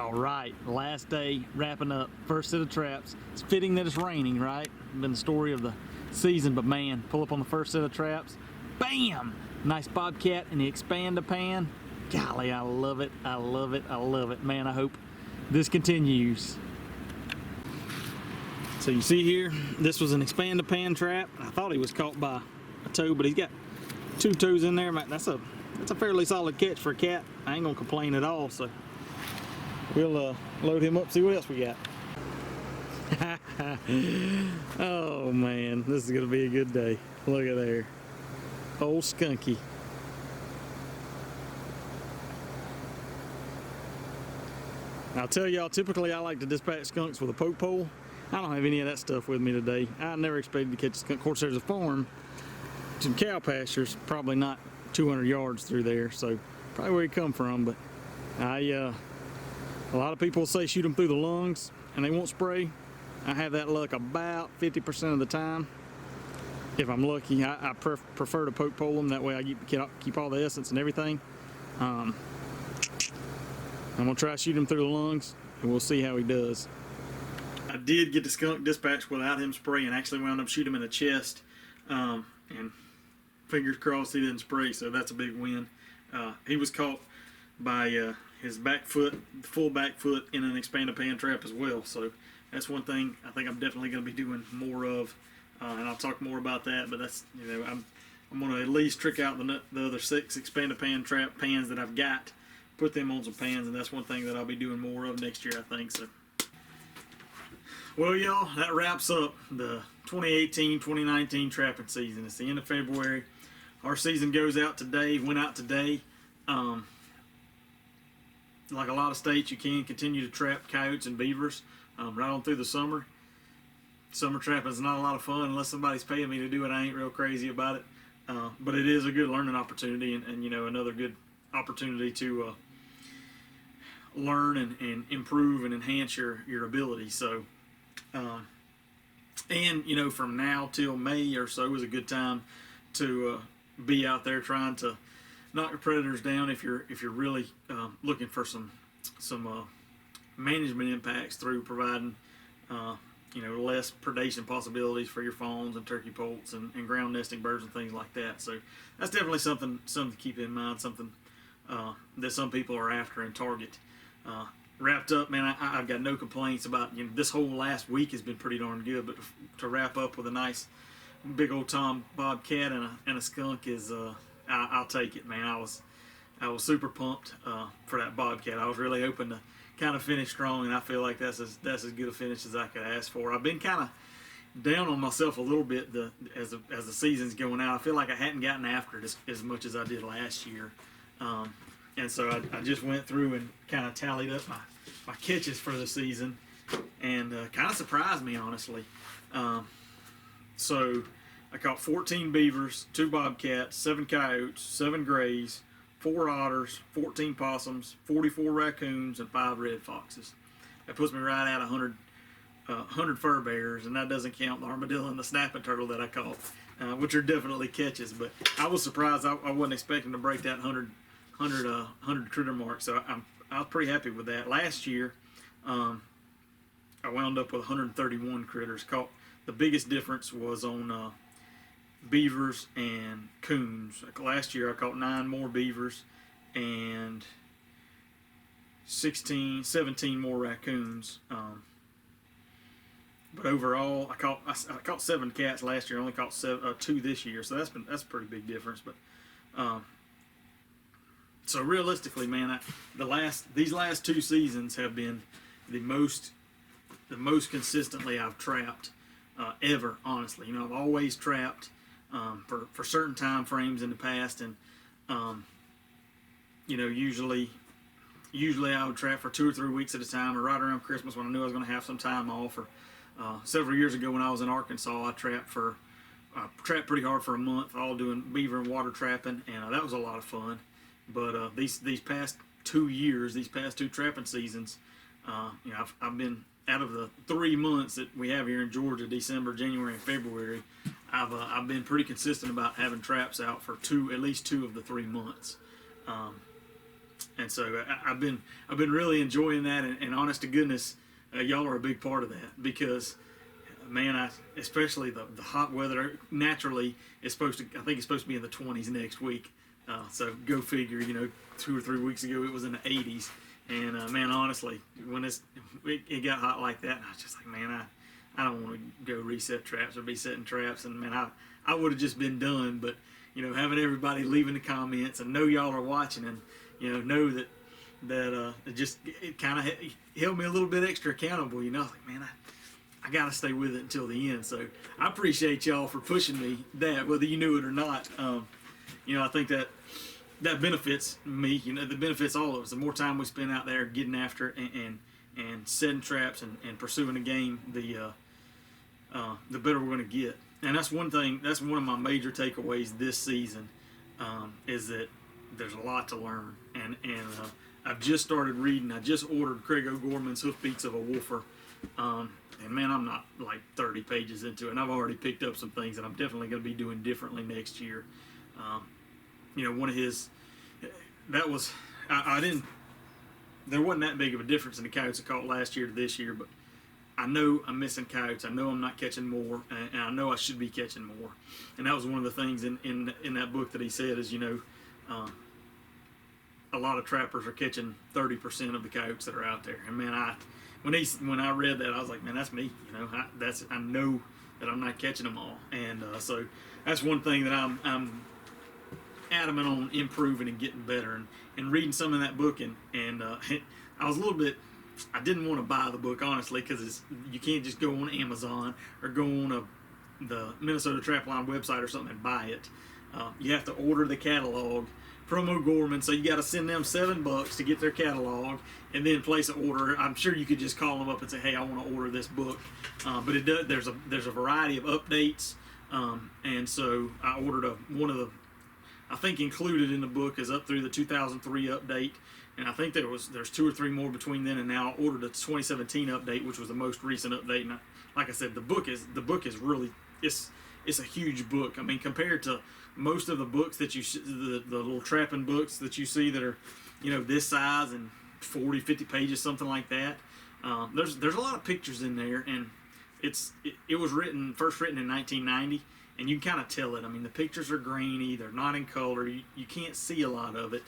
All right, last day, wrapping up, first set of traps. It's fitting that it's raining, right? Been the story of the season, but man, pull up on the first set of traps, bam! Nice bobcat in the expand-a-pan. Golly, I love it, I love it, I love it. Man, I hope this continues. So you see here, this was an expand-a-pan trap. I thought he was caught by a toe, but he's got 2 toes in there. That's a fairly solid catch for a cat. I ain't gonna complain at all, so we'll load him up, see what else we got. Oh man, this is gonna be a good day. Look at there, old skunky. I'll tell y'all, typically I like to dispatch skunks with a poke pole. I don't have any of that stuff with me today. I never expected to catch a skunk. Of course, there's a farm, some cow pastures, probably not 200 yards through there, so probably where he come from. But a lot of people say shoot them through the lungs and they won't spray. I have that luck about 50% of the time. If I'm lucky, I prefer to poke pole them. That way I keep all the essence and everything. I'm gonna try to shoot him through the lungs and we'll see how he does. I did get the skunk dispatched without him spraying. Actually wound up shooting him in the chest, and fingers crossed he didn't spray, so that's a big win. He was caught by his back foot, full back foot, in an expand-a-pan trap as well. So that's one thing I think I'm definitely going to be doing more of, and I'll talk more about that. But that's, you know, I'm going to at least trick out the other 6 expand-a-pan trap pans that I've got, put them on some pans, and that's one thing that I'll be doing more of next year, I think. So, well, y'all, that wraps up the 2018-2019 trapping season. It's the end of February. Our season goes out today, went out today. Like a lot of states, you can continue to trap coyotes and beavers right on through the summer. Summer trapping is not a lot of fun unless somebody's paying me to do it. I ain't real crazy about it, but it is a good learning opportunity, and you know, another good opportunity to learn and improve and enhance your ability. So, and you know, from now till May or so is a good time to be out there trying to knock your predators down if you're really looking for some management impacts through providing you know, less predation possibilities for your fawns and turkey poults and ground nesting birds and things like that. So that's definitely something to keep in mind, something that some people are after and target. Wrapped up, man, I've got no complaints about, you know, this whole last week has been pretty darn good, but to wrap up with a nice big old tom bobcat and a skunk is I'll take it, man. I was super pumped for that bobcat. I was really hoping to kind of finish strong, and I feel like that's as good a finish as I could ask for. I've been kind of down on myself a little bit as the season's going out. I feel like I hadn't gotten after it as much as I did last year, and so I just went through and kind of tallied up my catches for the season, and kind of surprised me, honestly. So I caught 14 beavers, 2 bobcats, 7 coyotes, 7 grays, 4 otters, 14 possums, 44 raccoons, and 5 red foxes. That puts me right at 100 fur bearers, and that doesn't count the armadillo and the snapping turtle that I caught, which are definitely catches. But I was surprised. I wasn't expecting to break that 100 critter mark, so I was pretty happy with that. Last year, I wound up with 131 critters. Caught the biggest difference was on beavers and coons. Like last year I caught 9 more beavers and 17 more raccoons. But overall I caught 7 cats last year. I only caught 2 this year, so that's a pretty big difference. But so realistically, man, these last 2 seasons have been the most consistently I've trapped ever. Honestly, you know, I've always trapped for certain time frames in the past, and you know, usually I would trap for 2 or 3 weeks at a time, or right around Christmas when I knew I was going to have some time off. Or several years ago when I was in Arkansas, I trapped pretty hard for a month, all doing beaver and water trapping, and that was a lot of fun. But these past 2 years, these past 2 trapping seasons, you know, I've been, out of the 3 months that we have here in Georgia, December, January, and February, I've been pretty consistent about having traps out for at least two of the 3 months. And so I've been really enjoying that, and honest to goodness, y'all are a big part of that because, man, especially the hot weather naturally is supposed to. I think it's supposed to be in the 20s next week. So go figure. 2 or 3 weeks ago it was in the 80s, and man, honestly, when it got hot like that, I was just like, man, I don't want to go reset traps or be setting traps, and man, I would have just been done. But having everybody leaving the comments and know y'all are watching, and know that it kind of held me a little bit extra accountable. Like, man, I got to stay with it until the end. So I appreciate y'all for pushing me that, whether you knew it or not. I think that benefits me. That benefits all of us. The more time we spend out there getting after it and setting traps and pursuing a game, the better we're going to get. And that's one thing. That's one of my major takeaways this season, is that there's a lot to learn. And I've just started reading. I just ordered Craig O'Gorman's Hoofbeats of a Wolfer. And man, I'm not like 30 pages into it, and I've already picked up some things that I'm definitely going to be doing differently next year. One of his, that was, I didn't, there wasn't that big of a difference in the coyotes I caught last year to this year, but I know I'm missing coyotes. I know I'm not catching more, and I know I should be catching more. And that was one of the things in that book that he said is, a lot of trappers are catching 30% of the coyotes that are out there. And man, when I read that, I was like, man, that's me. I know that I'm not catching them all, and so that's one thing that I'm adamant on improving and getting better. And reading some of that book, and I was a little bit. I didn't want to buy the book, honestly, because you can't just go on Amazon or go on the Minnesota Trapline website or something and buy it. You have to order the catalog from O'Gorman, so you got to send them $7 to get their catalog and then place an order. I'm sure you could just call them up and say, hey, I want to order this book, but it does. There's a variety of updates, and so I ordered one of the. I think included in the book is up through the 2003 update, and I think there's 2 or 3 more between then and now. I ordered a 2017 update, which was the most recent update. And like I said, the book is really it's a huge book. I mean, compared to most of the books that the little trapping books that you see that are this size and 40, 50 pages, something like that. There's a lot of pictures in there, and it was first written in 1990. And you can kind of tell it. I mean, the pictures are grainy; they're not in color. You can't see a lot of it.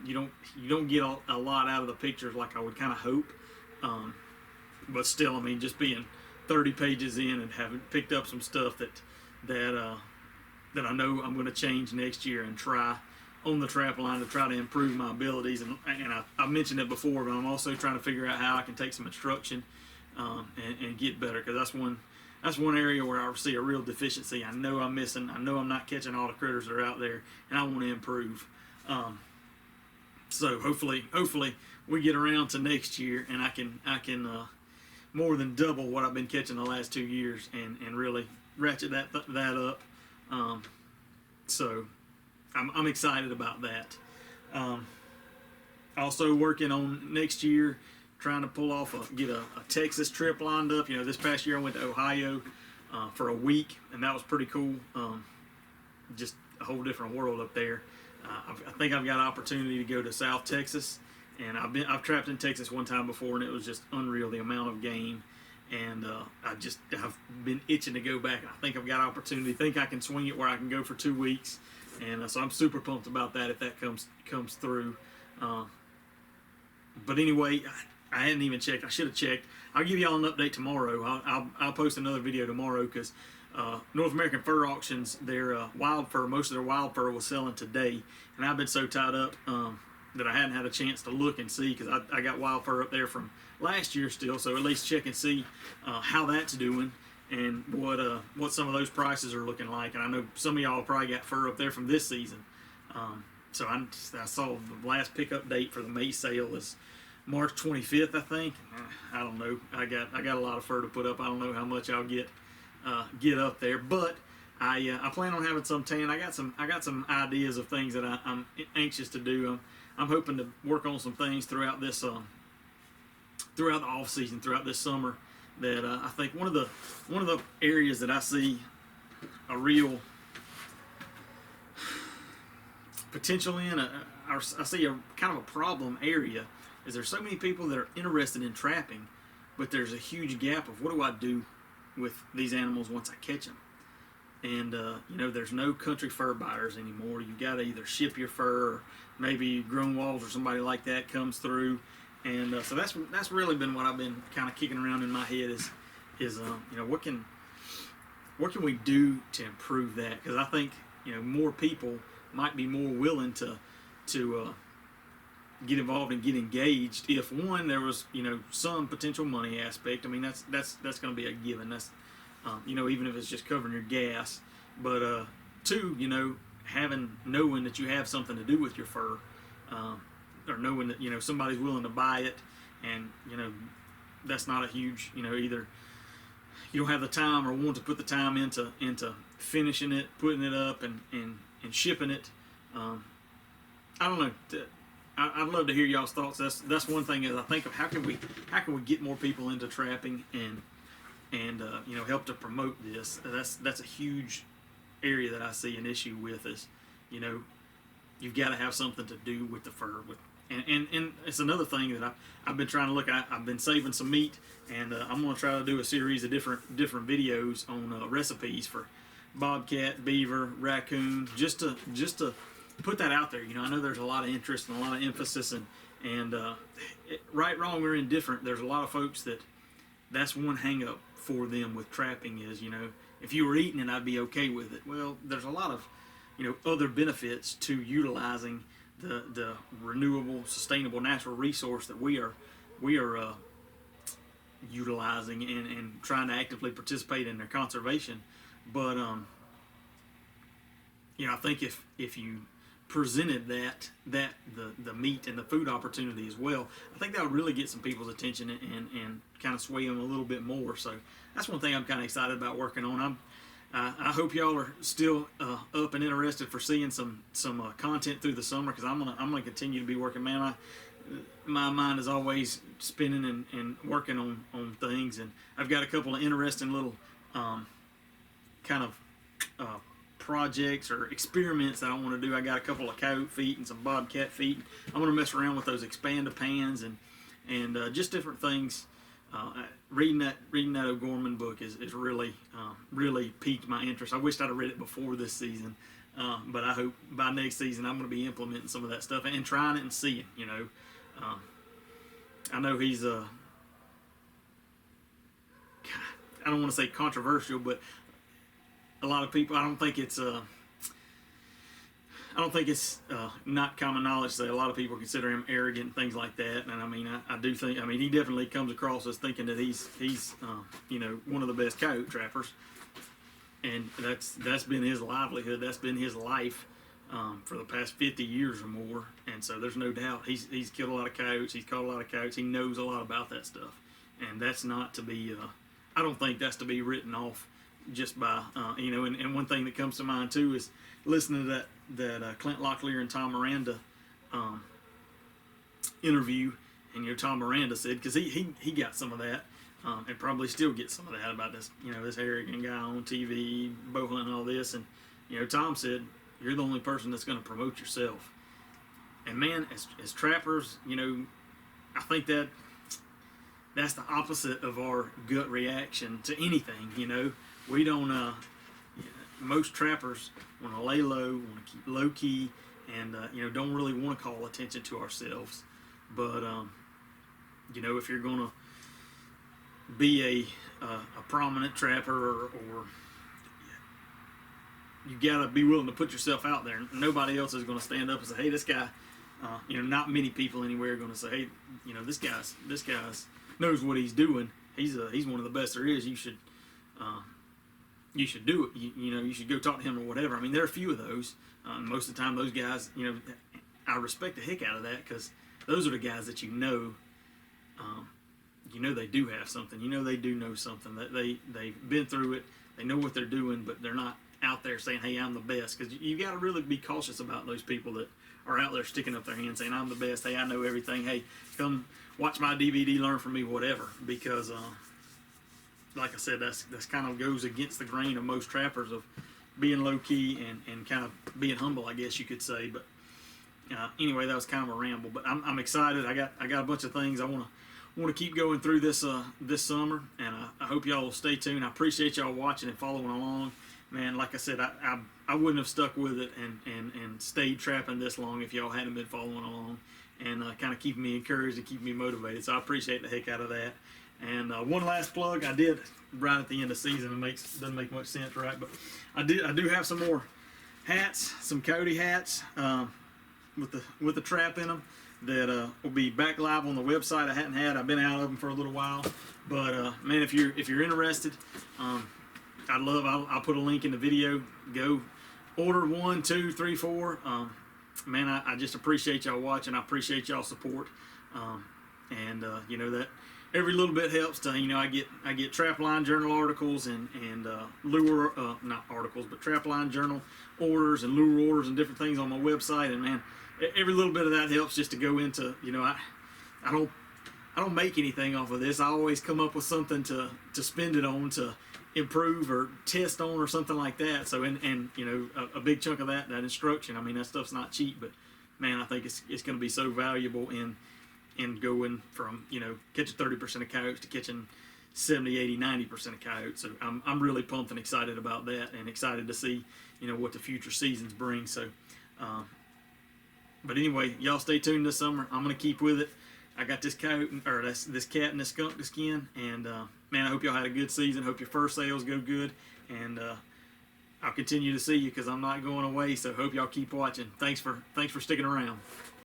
You don't get a lot out of the pictures like I would kind of hope. But still, I mean, just being 30 pages in and having picked up some stuff that I know I'm going to change next year and try on the trap line to try to improve my abilities. And I mentioned it before, but I'm also trying to figure out how I can take some instruction and get better, because that's one area where I see a real deficiency. I know I'm missing. I know I'm not catching all the critters that are out there, and I want to improve. So hopefully we get around to next year, and I can more than double what I've been catching the last 2 years, and really ratchet that up. So I'm excited about that. Also working on next year, trying to pull off get a Texas trip lined up. This past year I went to Ohio for a week, and that was pretty cool. Just a whole different world up there. I think I've got an opportunity to go to South Texas, and I've trapped in Texas one time before, and it was just unreal, the amount of game. And I've been itching to go back. I think I've got an opportunity. Think I can swing it where I can go for 2 weeks, and so I'm super pumped about that if that comes through. But anyway, I hadn't even checked. I should have checked. I'll give y'all an update tomorrow. I'll post another video tomorrow, because North American Fur Auctions, their wild fur, most of their wild fur was selling today, and I've been so tied up that I hadn't had a chance to look and see, because I got wild fur up there from last year still, so at least check and see how that's doing and what some of those prices are looking like. And I know some of y'all probably got fur up there from this season. So I saw the last pickup date for the May sale is March 25th, I think. I don't know. I got a lot of fur to put up. I don't know how much I'll get up there, but I plan on having some tan. I got some ideas of things that I'm anxious to do. I'm hoping to work on some things throughout this throughout the off season, throughout this summer. That I think one of the areas that I see a real potential in. I see a kind of a problem area is there's so many people that are interested in trapping, but there's a huge gap of what do I do with these animals once I catch them. And there's no country fur buyers anymore. You got to either ship your fur, or maybe Grown Walls or somebody like that comes through. And so that's really been what I've been kind of kicking around in my head is what can we do to improve that? Because I think more people might be more willing to get involved and get engaged if one there was some potential money aspect. I mean that's going to be a given. That's even if it's just covering your gas. But two, knowing that you have something to do with your fur. Or knowing that somebody's willing to buy it, and that's not a huge either you don't have the time or want to put the time into finishing it, putting it up, and shipping it. I don't know. I'd love to hear y'all's thoughts. That's one thing is I think of how can we get more people into trapping and help to promote this. That's a huge area that I see an issue with is you've got to have something to do with the fur. And it's another thing that I've been trying to look at. I've been saving some meat, and I'm going to try to do a series of different videos on recipes for bobcat, beaver, raccoon, just to put that out there. I know there's a lot of interest and a lot of emphasis, and right, wrong, or indifferent, there's a lot of folks that's one hang up for them with trapping is, if you were eating it, I'd be okay with it. Well, there's a lot of other benefits to utilizing the renewable, sustainable, natural resource that we are utilizing and trying to actively participate in their conservation. But I think if you presented the meat and the food opportunity as well, I think that would really get some people's attention and kind of sway them a little bit more. So that's one thing I'm kind of excited about working on. I hope y'all are still up and interested for seeing some content through the summer, because I'm gonna continue to be working. Man, my mind is always spinning and working on things, and I've got a couple of interesting little kind of projects or experiments that I want to do. I got a couple of coyote feet and some bobcat feet. I'm gonna mess around with those expanda pans and just different things. Reading that O'Gorman book is really piqued my interest. I wished I'd have read it before this season, but I hope by next season I'm going to be implementing some of that stuff and trying it and seeing. I know he's I don't want to say controversial, but a lot of people. I don't think it's not common knowledge that a lot of people consider him arrogant and things like that. And I mean, I do think, he definitely comes across as thinking that he's one of the best coyote trappers. And that's been his livelihood. That's been his life for the past 50 years or more. And so there's no doubt he's killed a lot of coyotes. He's caught a lot of coyotes. He knows a lot about that stuff. And that's not to be, I don't think that's to be written off just by, and one thing that comes to mind too is listening to that Clint Locklear and Tom Miranda interview, and Tom Miranda said, because he got some of that, and probably still gets some of that about this this arrogant guy on TV, bohling and all this, and Tom said, you're the only person that's going to promote yourself. And man, as trappers, I think that's the opposite of our gut reaction to anything. We don't most trappers want to lay low, want to keep low key, and don't really want to call attention to ourselves. But if you're going to be a prominent trapper, or you gotta be willing to put yourself out there. Nobody else is going to stand up and say, "Hey, this guy." Not many people anywhere are going to say, "Hey, this guy's knows what he's doing. He's one of the best there is. You should do it. You should go talk to him or whatever." I mean, there are a few of those. Most of the time, those guys, I respect the heck out of that, because those are the guys that they do have something. They do know something. That they've been through it. They know what they're doing, but they're not out there saying, "Hey, I'm the best." Because you got to really be cautious about those people that are out there sticking up their hands saying, "I'm the best. Hey, I know everything. Hey, come watch my DVD, learn from me, whatever." Because like I said, that's kind of goes against the grain of most trappers of being low key and kind of being humble, I guess you could say. But Anyway, that was kind of a ramble, but I'm excited. I got a bunch of things I want to keep going through this summer, and I hope y'all will stay tuned. I appreciate y'all watching and following along. Man, like I said, I wouldn't have stuck with it and stayed trapping this long if y'all hadn't been following along and kind of keeping me encouraged and keeping me motivated. So I appreciate the heck out of that. And one last plug, I did right at the end of the season. Doesn't make much sense, right? But I do have some more hats, some Coyote hats with the trap in them that will be back live on the website. I hadn't had. I've been out of them for a little while, but man, if you're interested, I'll put a link in the video. Go order 1, 2, 3, 4. Man, I just appreciate y'all watching. I appreciate y'all support, and you know that every little bit helps. To I get Trapline journal articles and lure not articles, but Trapline journal orders and lure orders and different things on my website. And man, every little bit of that helps just to go into I don't make anything off of this. I always come up with something to spend it on, to improve or test on or something like that. So and a big chunk of that instruction, I mean, that stuff's not cheap, but man, I think it's going to be so valuable in going from catching 30% of coyotes to catching 70, 80, 90% of coyotes. So I'm really pumped and excited about that, and excited to see what the future seasons bring. So but anyway, y'all stay tuned this summer. I'm going to keep with it. I got this coyote, or this cat and this skunk to skin, and man, I hope y'all had a good season. Hope your first sales go good, and I'll continue to see you because I'm not going away. So hope y'all keep watching. Thanks for sticking around.